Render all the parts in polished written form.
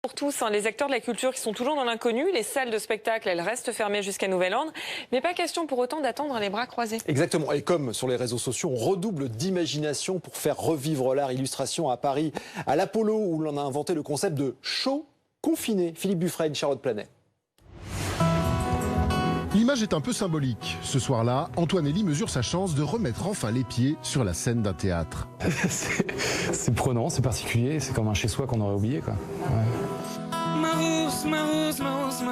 Pour tous, les acteurs de la culture qui sont toujours dans l'inconnu, les salles de spectacle, elles restent fermées jusqu'à nouvel ordre, mais pas question pour autant d'attendre les bras croisés. Exactement, et comme sur les réseaux sociaux, on redouble d'imagination pour faire revivre l'art illustration à Paris, à l'Apollo, où l'on a inventé le concept de show confiné. Philippe Buffrenne, Charlotte Planet. L'image est un peu symbolique. Ce soir-là, Antoine Elie mesure sa chance de remettre enfin les pieds sur la scène d'un théâtre. C'est prenant, c'est particulier, c'est comme un chez-soi qu'on aurait oublié, quoi. Ouais. Ma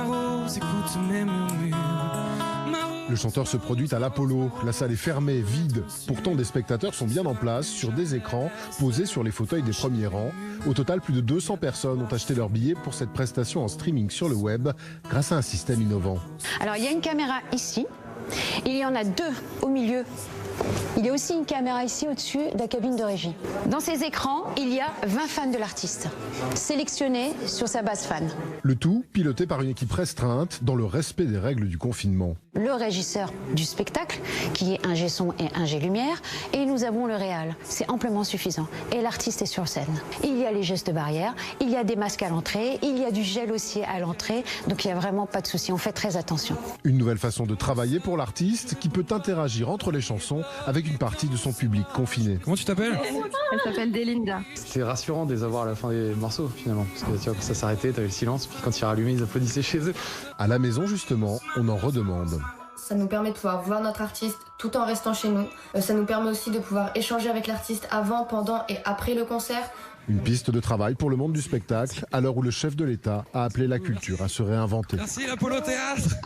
rose, écoute mes murmures. Le chanteur se produit à l'Apollo. La salle est fermée, vide. Pourtant, des spectateurs sont bien en place, sur des écrans, posés sur les fauteuils des premiers rangs. Au total, plus de 200 personnes ont acheté leur billet pour cette prestation en streaming sur le web, grâce à un système innovant. Alors, il y a une caméra ici, il y en a deux au milieu. Il y a aussi une caméra ici au-dessus de la cabine de régie. Dans ces écrans, il y a 20 fans de l'artiste, sélectionnés sur sa base fan. Le tout piloté par une équipe restreinte, dans le respect des règles du confinement. Le régisseur du spectacle, qui est ingé son et ingé lumière, et nous avons le réal. C'est amplement suffisant. Et l'artiste est sur scène. Il y a les gestes barrières, il y a des masques à l'entrée, il y a du gel aussi à l'entrée, donc il n'y a vraiment pas de souci, on fait très attention. Une nouvelle façon de travailler pour l'artiste qui peut interagir entre les chansons avec une partie de son public confiné. Comment tu t'appelles? Elle s'appelle Delinda. C'était rassurant de les avoir à la fin des morceaux, finalement. Parce que tu vois, quand ça s'arrêtait, t'avais le silence, puis quand ils rallumaient, ils applaudissaient chez eux. À la maison, justement, on en redemande. Ça nous permet de pouvoir voir notre artiste tout en restant chez nous. Ça nous permet aussi de pouvoir échanger avec l'artiste avant, pendant et après le concert. Une piste de travail pour le monde du spectacle, à l'heure où le chef de l'État a appelé la culture à se réinventer. Merci l'Apollo Théâtre.